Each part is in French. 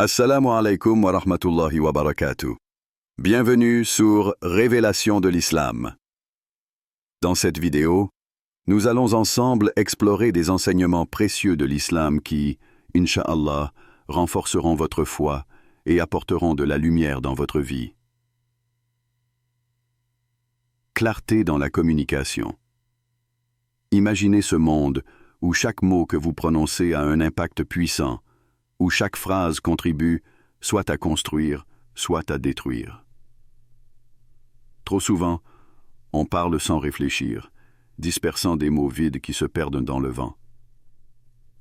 Assalamu alaikum wa rahmatullahi wa barakatuh. Bienvenue sur Révélation de l'Islam. Dans cette vidéo, nous allons ensemble explorer des enseignements précieux de l'Islam qui, Inch'Allah, renforceront votre foi et apporteront de la lumière dans votre vie. Clarté dans la communication. Imaginez ce monde où chaque mot que vous prononcez a un impact puissant, où chaque phrase contribue soit à construire, soit à détruire. Trop souvent, on parle sans réfléchir, dispersant des mots vides qui se perdent dans le vent.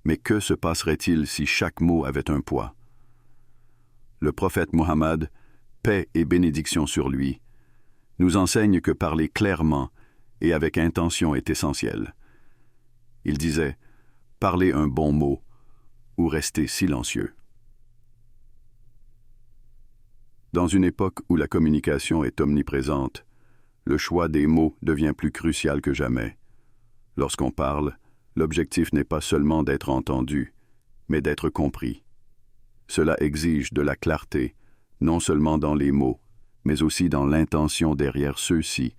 Mais que se passerait-il si chaque mot avait un poids? Le prophète Muhammad, paix et bénédiction sur lui, nous enseigne que parler clairement et avec intention est essentiel. Il disait « Parlez un bon mot » ou rester silencieux. Dans une époque où la communication est omniprésente, le choix des mots devient plus crucial que jamais. Lorsqu'on parle, l'objectif n'est pas seulement d'être entendu, mais d'être compris. Cela exige de la clarté, non seulement dans les mots, mais aussi dans l'intention derrière ceux-ci.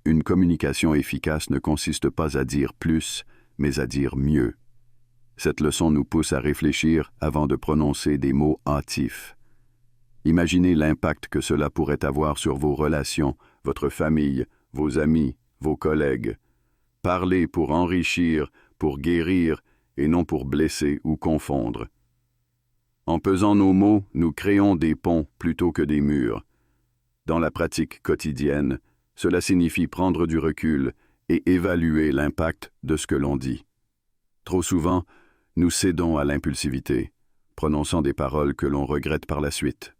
Une communication efficace ne consiste pas à dire plus, mais à dire mieux. Cette leçon nous pousse à réfléchir avant de prononcer des mots hâtifs. Imaginez l'impact que cela pourrait avoir sur vos relations, votre famille, vos amis, vos collègues. Parlez pour enrichir, pour guérir, et non pour blesser ou confondre. En pesant nos mots, nous créons des ponts plutôt que des murs. Dans la pratique quotidienne, cela signifie prendre du recul et évaluer l'impact de ce que l'on dit. Trop souvent, nous cédons à l'impulsivité, prononçant des paroles que l'on regrette par la suite.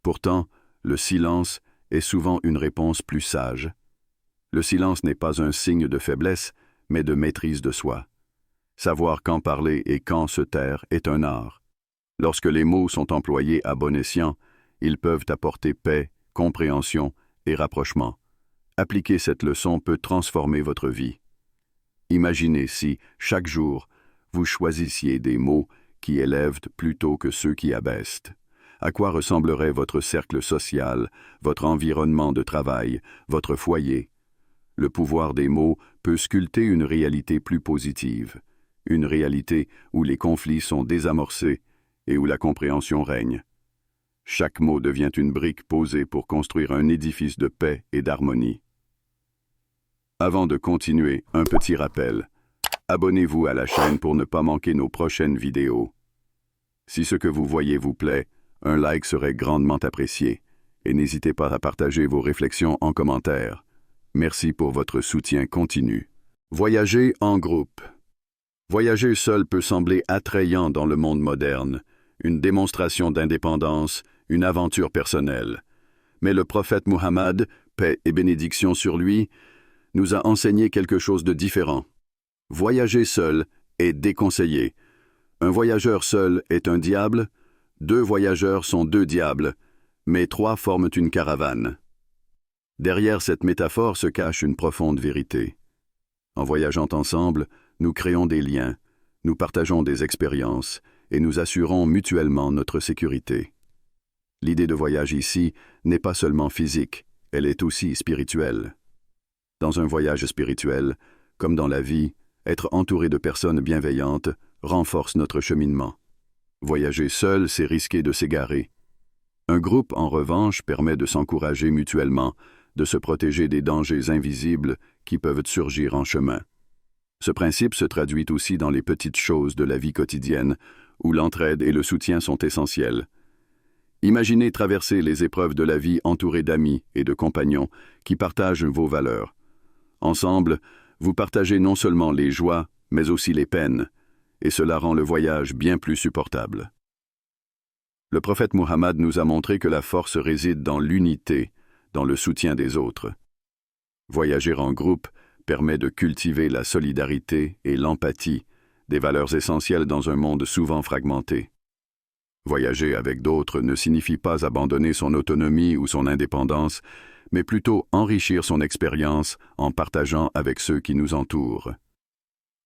Pourtant, le silence est souvent une réponse plus sage. Le silence n'est pas un signe de faiblesse, mais de maîtrise de soi. Savoir quand parler et quand se taire est un art. Lorsque les mots sont employés à bon escient, ils peuvent apporter paix, compréhension et rapprochement. Appliquer cette leçon peut transformer votre vie. Imaginez si, chaque jour, vous choisissiez des mots qui élèvent plutôt que ceux qui abaissent. À quoi ressemblerait votre cercle social, votre environnement de travail, votre foyer? Le pouvoir des mots peut sculpter une réalité plus positive, une réalité où les conflits sont désamorcés et où la compréhension règne. Chaque mot devient une brique posée pour construire un édifice de paix et d'harmonie. Avant de continuer, un petit rappel. Abonnez-vous à la chaîne pour ne pas manquer nos prochaines vidéos. Si ce que vous voyez vous plaît, un like serait grandement apprécié et n'hésitez pas à partager vos réflexions en commentaire. Merci pour votre soutien continu. Voyager en groupe. Voyager seul peut sembler attrayant dans le monde moderne, une démonstration d'indépendance, une aventure personnelle. Mais le prophète Muhammad, paix et bénédiction sur lui, nous a enseigné quelque chose de différent. Voyager seul est déconseillé. Un voyageur seul est un diable, 2 voyageurs sont 2 diables, mais 3 forment une caravane. Derrière cette métaphore se cache une profonde vérité. En voyageant ensemble, nous créons des liens, nous partageons des expériences et nous assurons mutuellement notre sécurité. L'idée de voyage ici n'est pas seulement physique, elle est aussi spirituelle. Dans un voyage spirituel, comme dans la vie, être entouré de personnes bienveillantes renforce notre cheminement. Voyager seul, c'est risquer de s'égarer. Un groupe, en revanche, permet de s'encourager mutuellement, de se protéger des dangers invisibles qui peuvent surgir en chemin. Ce principe se traduit aussi dans les petites choses de la vie quotidienne, où l'entraide et le soutien sont essentiels. Imaginez traverser les épreuves de la vie entouré d'amis et de compagnons qui partagent vos valeurs. Ensemble, vous partagez non seulement les joies, mais aussi les peines, et cela rend le voyage bien plus supportable. Le prophète Muhammad nous a montré que la force réside dans l'unité, dans le soutien des autres. Voyager en groupe permet de cultiver la solidarité et l'empathie, des valeurs essentielles dans un monde souvent fragmenté. Voyager avec d'autres ne signifie pas abandonner son autonomie ou son indépendance, mais plutôt enrichir son expérience en partageant avec ceux qui nous entourent.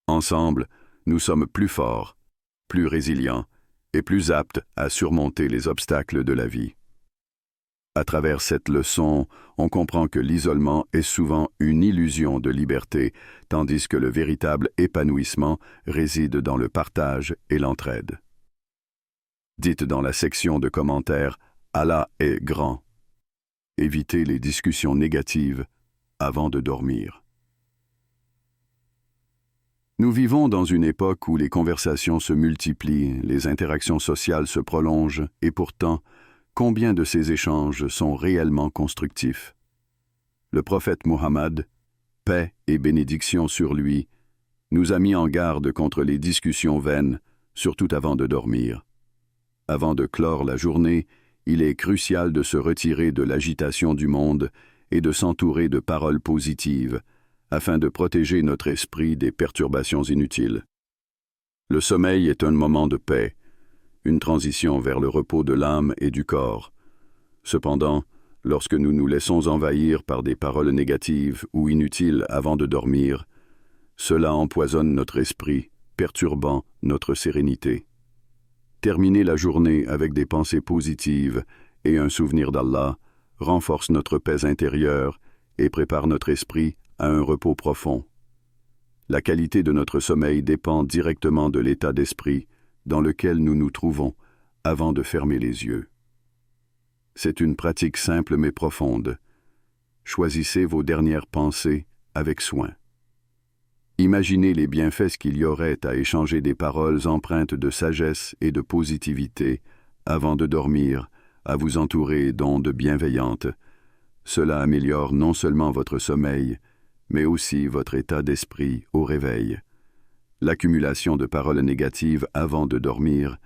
Ensemble, nous sommes plus forts, plus résilients et plus apte à surmonter les obstacles de la vie. À travers cette leçon, on comprend que l'isolement est souvent une illusion de liberté, tandis que le véritable épanouissement réside dans le partage et l'entraide. Dites dans la section de commentaires « Allah est grand ». Évitez les discussions négatives avant de dormir. Nous vivons dans une époque où les conversations se multiplient, les interactions sociales se prolongent, et pourtant, combien de ces échanges sont réellement constructifs? Le prophète Mohammed, paix et bénédiction sur lui, nous a mis en garde contre les discussions vaines, surtout avant de dormir. Avant de clore la journée, il est crucial de se retirer de l'agitation du monde et de s'entourer de paroles positives, afin de protéger notre esprit des perturbations inutiles. Le sommeil est un moment de paix, une transition vers le repos de l'âme et du corps. Cependant, lorsque nous nous laissons envahir par des paroles négatives ou inutiles avant de dormir, cela empoisonne notre esprit, perturbant notre sérénité. Terminer la journée avec des pensées positives et un souvenir d'Allah renforce notre paix intérieure et prépare notre esprit à un repos profond. La qualité de notre sommeil dépend directement de l'état d'esprit dans lequel nous nous trouvons avant de fermer les yeux. C'est une pratique simple mais profonde. Choisissez vos dernières pensées avec soin. Imaginez les bienfaits qu'il y aurait à échanger des paroles empreintes de sagesse et de positivité avant de dormir, à vous entourer d'ondes bienveillantes. Cela améliore non seulement votre sommeil, mais aussi votre état d'esprit au réveil. L'accumulation de paroles négatives avant de dormir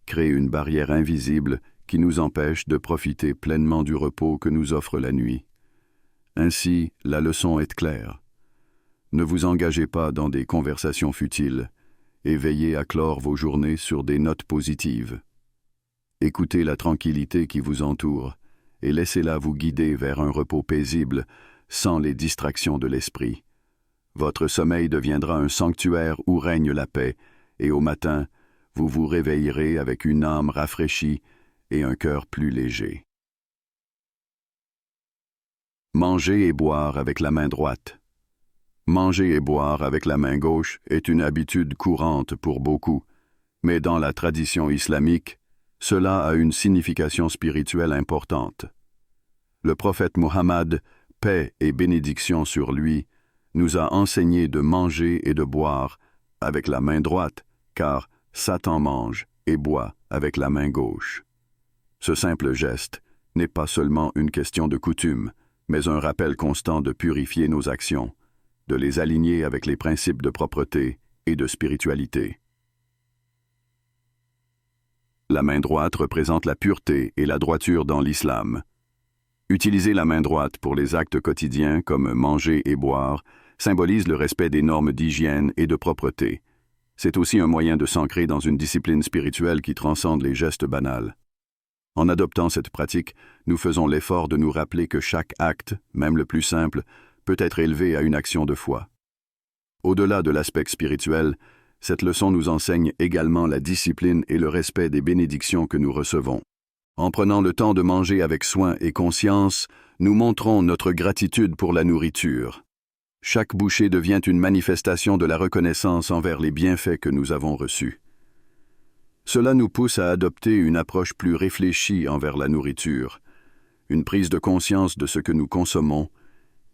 crée une barrière invisible qui nous empêche de profiter pleinement du repos que nous offre la nuit. Ainsi, la leçon est claire. Ne vous engagez pas dans des conversations futiles et veillez à clore vos journées sur des notes positives. Écoutez la tranquillité qui vous entoure et laissez-la vous guider vers un repos paisible sans les distractions de l'esprit. Votre sommeil deviendra un sanctuaire où règne la paix, et au matin, vous vous réveillerez avec une âme rafraîchie et un cœur plus léger. Manger et boire avec la main droite. Manger et boire avec la main gauche est une habitude courante pour beaucoup, mais dans la tradition islamique, cela a une signification spirituelle importante. Le prophète Mohammed, paix et bénédiction sur lui, nous a enseigné de manger et de boire avec la main droite, car Satan mange et boit avec la main gauche. Ce simple geste n'est pas seulement une question de coutume, mais un rappel constant de purifier nos actions, de les aligner avec les principes de propreté et de spiritualité. La main droite représente la pureté et la droiture dans l'islam. Utiliser la main droite pour les actes quotidiens comme manger et boire symbolise le respect des normes d'hygiène et de propreté. C'est aussi un moyen de s'ancrer dans une discipline spirituelle qui transcende les gestes banals. En adoptant cette pratique, nous faisons l'effort de nous rappeler que chaque acte, même le plus simple, peut être élevé à une action de foi. Au-delà de l'aspect spirituel, cette leçon nous enseigne également la discipline et le respect des bénédictions que nous recevons. En prenant le temps de manger avec soin et conscience, nous montrons notre gratitude pour la nourriture. Chaque bouchée devient une manifestation de la reconnaissance envers les bienfaits que nous avons reçus. Cela nous pousse à adopter une approche plus réfléchie envers la nourriture, une prise de conscience de ce que nous consommons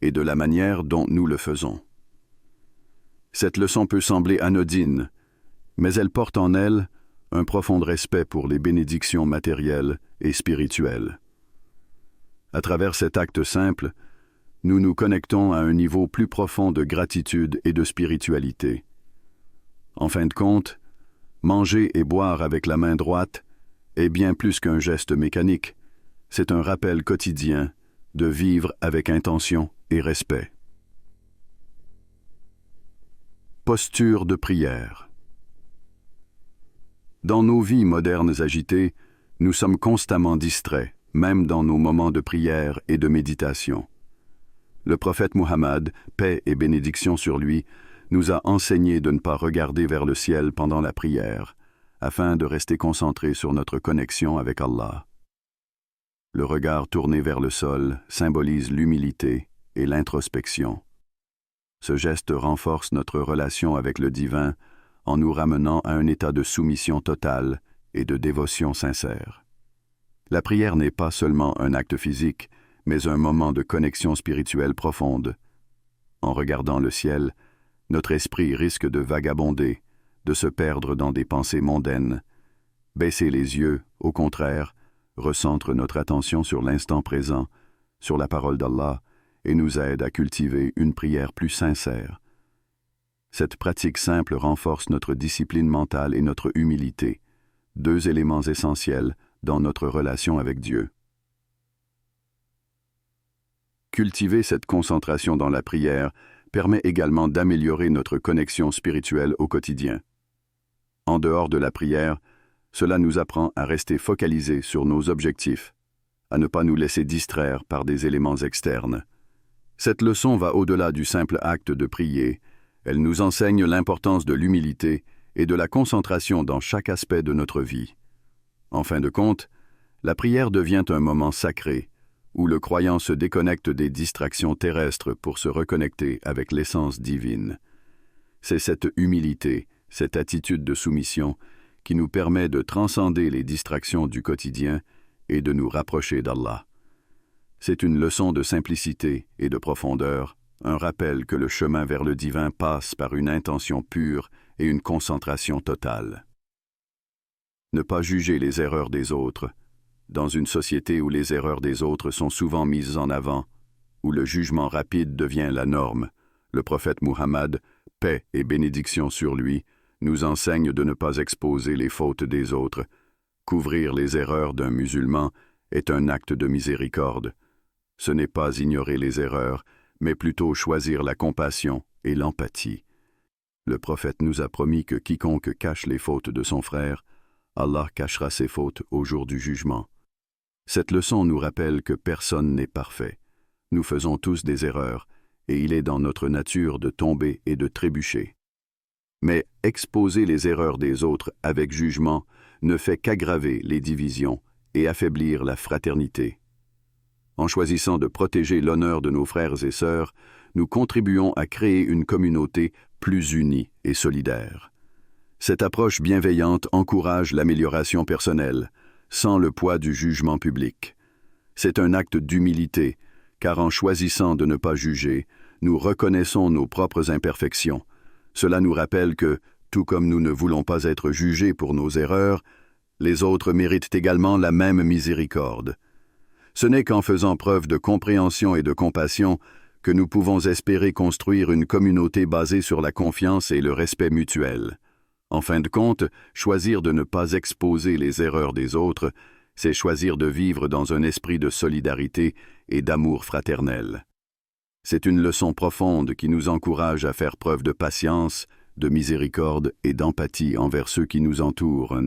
et de la manière dont nous le faisons. Cette leçon peut sembler anodine, mais elle porte en elle un profond respect pour les bénédictions matérielles et spirituelles. À travers cet acte simple, nous nous connectons à un niveau plus profond de gratitude et de spiritualité. En fin de compte, manger et boire avec la main droite est bien plus qu'un geste mécanique. C'est un rappel quotidien de vivre avec intention et respect. Posture de prière. Dans nos vies modernes agitées, nous sommes constamment distraits, même dans nos moments de prière et de méditation. Le prophète Mohammed, paix et bénédiction sur lui, nous a enseigné de ne pas regarder vers le ciel pendant la prière, afin de rester concentrés sur notre connexion avec Allah. Le regard tourné vers le sol symbolise l'humilité et l'introspection. Ce geste renforce notre relation avec le divin en nous ramenant à un état de soumission totale et de dévotion sincère. La prière n'est pas seulement un acte physique, mais un moment de connexion spirituelle profonde. En regardant le ciel, notre esprit risque de vagabonder, de se perdre dans des pensées mondaines. Baisser les yeux, au contraire, recentre notre attention sur l'instant présent, sur la parole d'Allah, et nous aide à cultiver une prière plus sincère. Cette pratique simple renforce notre discipline mentale et notre humilité, deux éléments essentiels dans notre relation avec Dieu. Cultiver cette concentration dans la prière permet également d'améliorer notre connexion spirituelle au quotidien. En dehors de la prière, cela nous apprend à rester focalisés sur nos objectifs, à ne pas nous laisser distraire par des éléments externes. Cette leçon va au-delà du simple acte de prier. Elle nous enseigne l'importance de l'humilité et de la concentration dans chaque aspect de notre vie. En fin de compte, la prière devient un moment sacré, où le croyant se déconnecte des distractions terrestres pour se reconnecter avec l'essence divine. C'est cette humilité, cette attitude de soumission, qui nous permet de transcender les distractions du quotidien et de nous rapprocher d'Allah. C'est une leçon de simplicité et de profondeur, un rappel que le chemin vers le divin passe par une intention pure et une concentration totale. Ne pas juger les erreurs des autres. Dans une société où les erreurs des autres sont souvent mises en avant, où le jugement rapide devient la norme, le prophète Muhammad, paix et bénédiction sur lui, nous enseigne de ne pas exposer les fautes des autres. Couvrir les erreurs d'un musulman est un acte de miséricorde. Ce n'est pas ignorer les erreurs, mais plutôt choisir la compassion et l'empathie. Le prophète nous a promis que quiconque cache les fautes de son frère, Allah cachera ses fautes au jour du jugement. Cette leçon nous rappelle que personne n'est parfait. Nous faisons tous des erreurs, et il est dans notre nature de tomber et de trébucher. Mais exposer les erreurs des autres avec jugement ne fait qu'aggraver les divisions et affaiblir la fraternité. En choisissant de protéger l'honneur de nos frères et sœurs, nous contribuons à créer une communauté plus unie et solidaire. Cette approche bienveillante encourage l'amélioration personnelle, sans le poids du jugement public. C'est un acte d'humilité, car en choisissant de ne pas juger, nous reconnaissons nos propres imperfections. Cela nous rappelle que, tout comme nous ne voulons pas être jugés pour nos erreurs, les autres méritent également la même miséricorde. Ce n'est qu'en faisant preuve de compréhension et de compassion que nous pouvons espérer construire une communauté basée sur la confiance et le respect mutuel. En fin de compte, choisir de ne pas exposer les erreurs des autres, c'est choisir de vivre dans un esprit de solidarité et d'amour fraternel. C'est une leçon profonde qui nous encourage à faire preuve de patience, de miséricorde et d'empathie envers ceux qui nous entourent.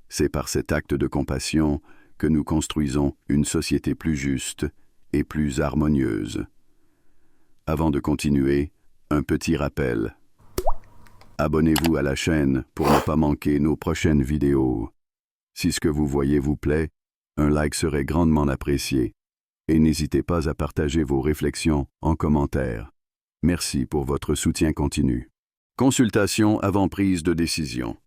C'est par cet acte de compassion que nous construisons une société plus juste et plus harmonieuse. Avant de continuer, un petit rappel. Abonnez-vous à la chaîne pour ne pas manquer nos prochaines vidéos. Si ce que vous voyez vous plaît, un like serait grandement apprécié. Et n'hésitez pas à partager vos réflexions en commentaire. Merci pour votre soutien continu. Consultation avant prise de décision.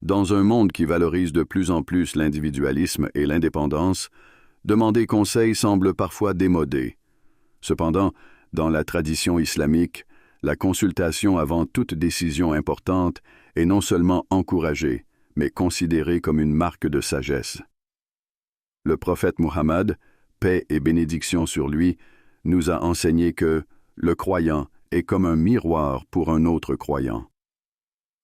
Dans un monde qui valorise de plus en plus l'individualisme et l'indépendance, demander conseil semble parfois démodé. Cependant, dans la tradition islamique, la consultation avant toute décision importante est non seulement encouragée, mais considérée comme une marque de sagesse. Le prophète Muhammad, paix et bénédiction sur lui, nous a enseigné que le croyant est comme un miroir pour un autre croyant.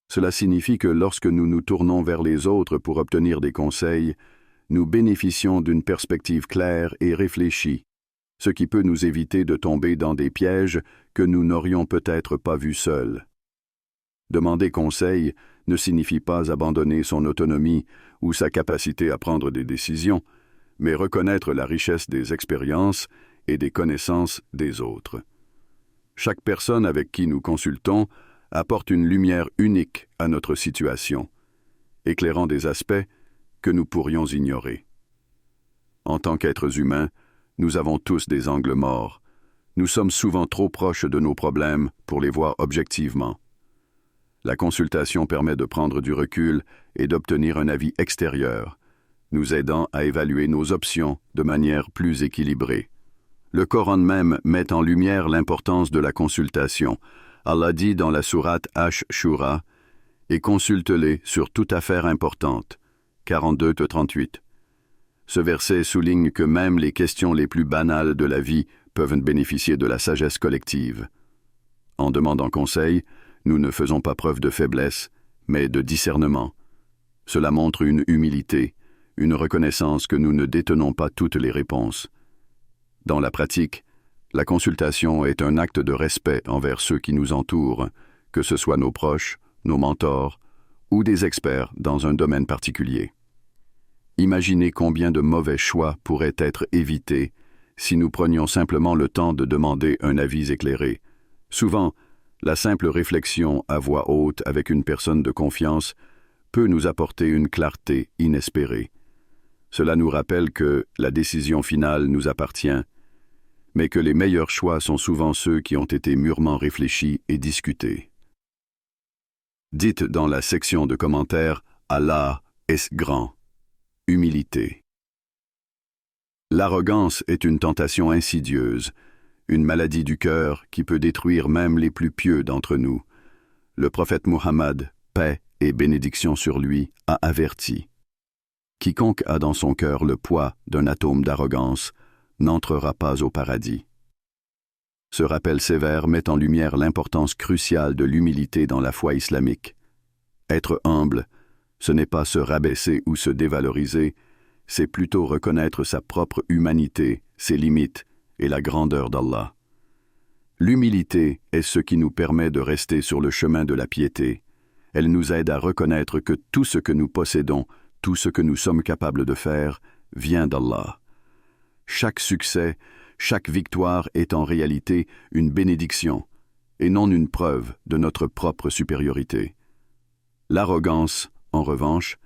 Cela signifie que lorsque nous nous tournons vers les autres pour obtenir des conseils, nous bénéficions d'une perspective claire et réfléchie, ce qui peut nous éviter de tomber dans des pièges que nous n'aurions peut-être pas vus seuls. Demander conseil ne signifie pas abandonner son autonomie ou sa capacité à prendre des décisions, mais reconnaître la richesse des expériences et des connaissances des autres. Chaque personne avec qui nous consultons apporte une lumière unique à notre situation, éclairant des aspects que nous pourrions ignorer. En tant qu'êtres humains, nous avons tous des angles morts. Nous sommes souvent trop proches de nos problèmes pour les voir objectivement. La consultation permet de prendre du recul et d'obtenir un avis extérieur, nous aidant à évaluer nos options de manière plus équilibrée. Le Coran même met en lumière l'importance de la consultation. Allah dit dans la sourate Ash-Shura « Et consulte-les sur toute affaire importante » 42-38. Ce verset souligne que même les questions les plus banales de la vie peuvent bénéficier de la sagesse collective. En demandant conseil, nous ne faisons pas preuve de faiblesse, mais de discernement. Cela montre une humilité, une reconnaissance que nous ne détenons pas toutes les réponses. Dans la pratique, la consultation est un acte de respect envers ceux qui nous entourent, que ce soit nos proches, nos mentors ou des experts dans un domaine particulier. Imaginez combien de mauvais choix pourraient être évités si nous prenions simplement le temps de demander un avis éclairé. Souvent, la simple réflexion à voix haute avec une personne de confiance peut nous apporter une clarté inespérée. Cela nous rappelle que la décision finale nous appartient, mais que les meilleurs choix sont souvent ceux qui ont été mûrement réfléchis et discutés. Dites dans la section de commentaires « Allah est grand ». Humilité. L'arrogance est une tentation insidieuse, une maladie du cœur qui peut détruire même les plus pieux d'entre nous. Le prophète Muhammad, paix et bénédiction sur lui, a averti. Quiconque a dans son cœur le poids d'un atome d'arrogance n'entrera pas au paradis. Ce rappel sévère met en lumière l'importance cruciale de l'humilité dans la foi islamique. Être humble, ce n'est pas se rabaisser ou se dévaloriser, c'est plutôt reconnaître sa propre humanité, ses limites et la grandeur d'Allah. L'humilité est ce qui nous permet de rester sur le chemin de la piété. Elle nous aide à reconnaître que tout ce que nous possédons, tout ce que nous sommes capables de faire, vient d'Allah. Chaque succès, chaque victoire est en réalité une bénédiction, et non une preuve de notre propre supériorité. L'arrogance, en revanche,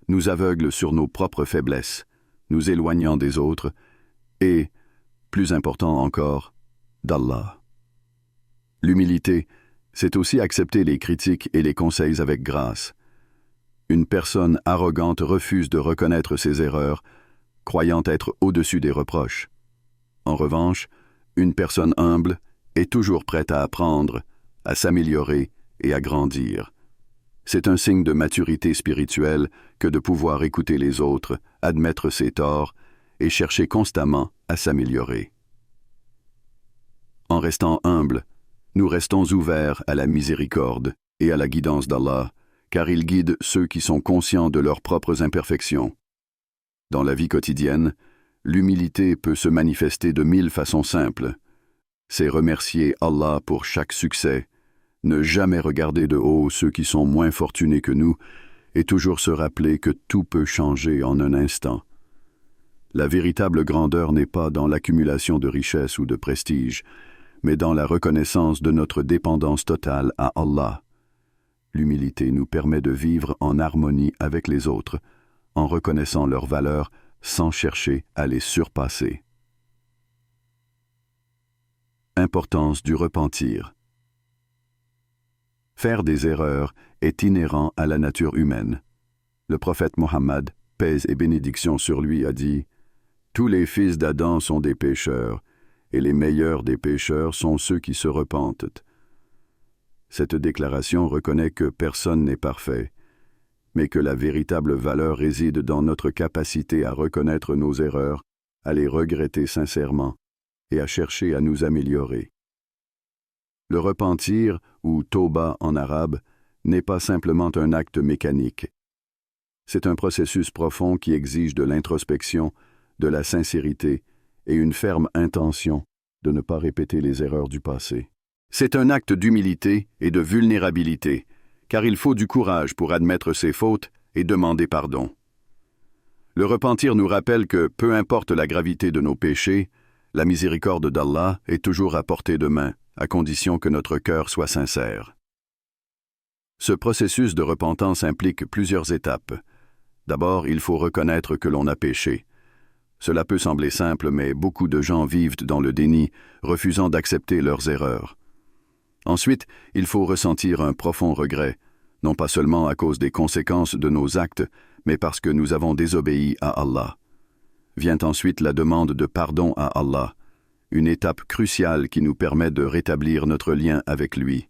nous aveugle sur nos propres faiblesses, nous éloignant des autres et, plus important encore, d'Allah. L'humilité, c'est aussi accepter les critiques et les conseils avec grâce. Une personne arrogante refuse de reconnaître ses erreurs, croyant être au-dessus des reproches. En revanche, une personne humble est toujours prête à apprendre, à s'améliorer et à grandir. C'est un signe de maturité spirituelle que de pouvoir écouter les autres, admettre ses torts et chercher constamment à s'améliorer. En restant humble, nous restons ouverts à la miséricorde et à la guidance d'Allah, car il guide ceux qui sont conscients de leurs propres imperfections. Dans la vie quotidienne, l'humilité peut se manifester de 1000 façons simples. C'est remercier Allah pour chaque succès, ne jamais regarder de haut ceux qui sont moins fortunés que nous et toujours se rappeler que tout peut changer en un instant. La véritable grandeur n'est pas dans l'accumulation de richesses ou de prestige, mais dans la reconnaissance de notre dépendance totale à Allah. L'humilité nous permet de vivre en harmonie avec les autres, en reconnaissant leurs valeurs sans chercher à les surpasser. Importance du repentir. Faire des erreurs est inhérent à la nature humaine. Le prophète Mohammed, paix et bénédiction sur lui, a dit « Tous les fils d'Adam sont des pécheurs, et les meilleurs des pécheurs sont ceux qui se repentent. » Cette déclaration reconnaît que personne n'est parfait, mais que la véritable valeur réside dans notre capacité à reconnaître nos erreurs, à les regretter sincèrement et à chercher à nous améliorer. Le repentir, ou tauba en arabe, n'est pas simplement un acte mécanique. C'est un processus profond qui exige de l'introspection, de la sincérité et une ferme intention de ne pas répéter les erreurs du passé. C'est un acte d'humilité et de vulnérabilité, car il faut du courage pour admettre ses fautes et demander pardon. Le repentir nous rappelle que, peu importe la gravité de nos péchés, la miséricorde d'Allah est toujours à portée de main, à condition que notre cœur soit sincère. Ce processus de repentance implique plusieurs étapes. D'abord, il faut reconnaître que l'on a péché. Cela peut sembler simple, mais beaucoup de gens vivent dans le déni, refusant d'accepter leurs erreurs. Ensuite, il faut ressentir un profond regret, non pas seulement à cause des conséquences de nos actes, mais parce que nous avons désobéi à Allah. Vient ensuite la demande de pardon à Allah, une étape cruciale qui nous permet de rétablir notre lien avec lui.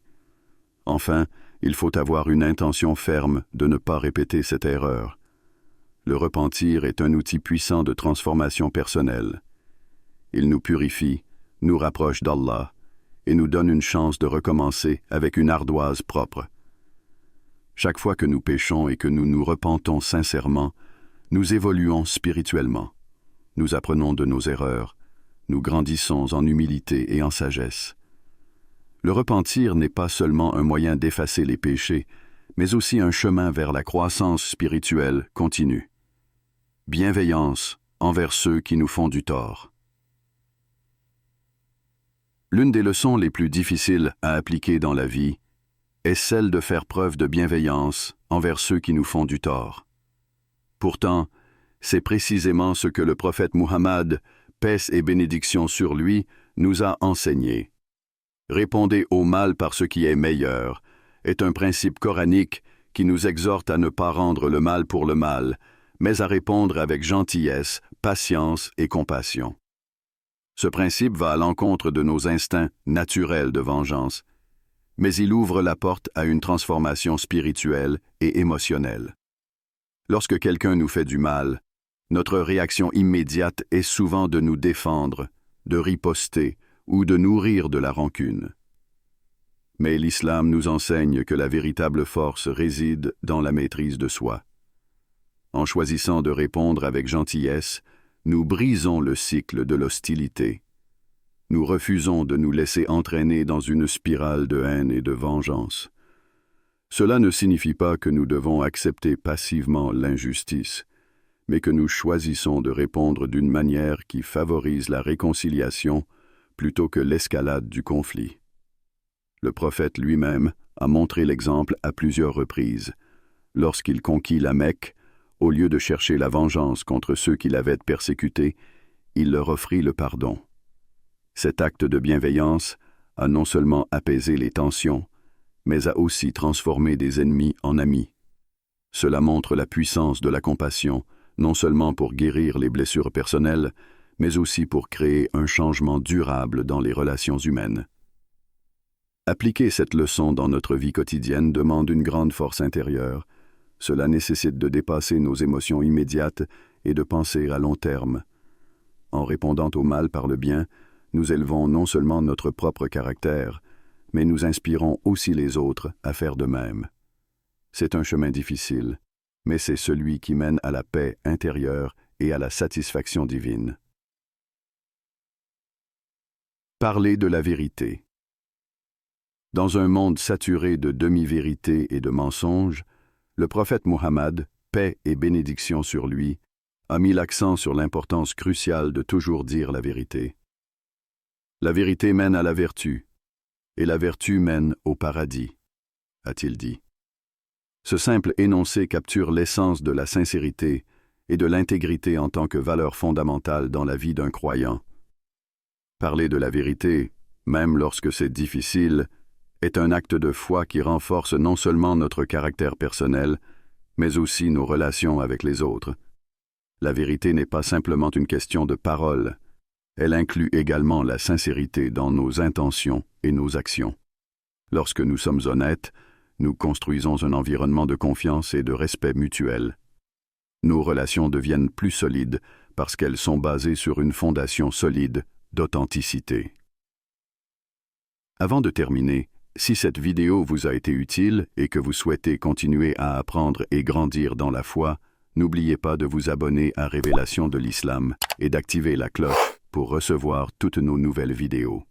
Enfin, il faut avoir une intention ferme de ne pas répéter cette erreur. Le repentir est un outil puissant de transformation personnelle. Il nous purifie, nous rapproche d'Allah et nous donne une chance de recommencer avec une ardoise propre. Chaque fois que nous péchons et que nous nous repentons sincèrement, nous évoluons spirituellement. Nous apprenons de nos erreurs, nous grandissons en humilité et en sagesse. Le repentir n'est pas seulement un moyen d'effacer les péchés, mais aussi un chemin vers la croissance spirituelle continue. Bienveillance envers ceux qui nous font du tort. L'une des leçons les plus difficiles à appliquer dans la vie est celle de faire preuve de bienveillance envers ceux qui nous font du tort. Pourtant, c'est précisément ce que le prophète Muhammad, paix et bénédiction sur lui, nous a enseigné. Répondez au mal par ce qui est meilleur est un principe coranique qui nous exhorte à ne pas rendre le mal pour le mal, mais à répondre avec gentillesse, patience et compassion. Ce principe va à l'encontre de nos instincts naturels de vengeance, mais il ouvre la porte à une transformation spirituelle et émotionnelle. Lorsque quelqu'un nous fait du mal, notre réaction immédiate est souvent de nous défendre, de riposter ou de nourrir de la rancune. Mais l'islam nous enseigne que la véritable force réside dans la maîtrise de soi. En choisissant de répondre avec gentillesse, nous brisons le cycle de l'hostilité. Nous refusons de nous laisser entraîner dans une spirale de haine et de vengeance. Cela ne signifie pas que nous devons accepter passivement l'injustice, mais que nous choisissons de répondre d'une manière qui favorise la réconciliation plutôt que l'escalade du conflit. Le prophète lui-même a montré l'exemple à plusieurs reprises. Lorsqu'il conquit la Mecque, au lieu de chercher la vengeance contre ceux qui l'avaient persécuté, il leur offrit le pardon. Cet acte de bienveillance a non seulement apaisé les tensions, mais a aussi transformé des ennemis en amis. Cela montre la puissance de la compassion, non seulement pour guérir les blessures personnelles, mais aussi pour créer un changement durable dans les relations humaines. Appliquer cette leçon dans notre vie quotidienne demande une grande force intérieure. Cela nécessite de dépasser nos émotions immédiates et de penser à long terme. En répondant au mal par le bien, nous élevons non seulement notre propre caractère, mais nous inspirons aussi les autres à faire de même. C'est un chemin difficile, mais c'est celui qui mène à la paix intérieure et à la satisfaction divine. Parler de la vérité. Dans un monde saturé de demi-vérités et de mensonges, le prophète Muhammad, paix et bénédiction sur lui, a mis l'accent sur l'importance cruciale de toujours dire la vérité. La vérité mène à la vertu, et la vertu mène au paradis, a-t-il dit. Ce simple énoncé capture l'essence de la sincérité et de l'intégrité en tant que valeur fondamentale dans la vie d'un croyant. Parler de la vérité, même lorsque c'est difficile, est un acte de foi qui renforce non seulement notre caractère personnel, mais aussi nos relations avec les autres. La vérité n'est pas simplement une question de parole, elle inclut également la sincérité dans nos intentions et nos actions. Lorsque nous sommes honnêtes, nous construisons un environnement de confiance et de respect mutuel. Nos relations deviennent plus solides parce qu'elles sont basées sur une fondation solide d'authenticité. Avant de terminer, si cette vidéo vous a été utile et que vous souhaitez continuer à apprendre et grandir dans la foi, n'oubliez pas de vous abonner à Révélation de l'Islam et d'activer la cloche pour recevoir toutes nos nouvelles vidéos.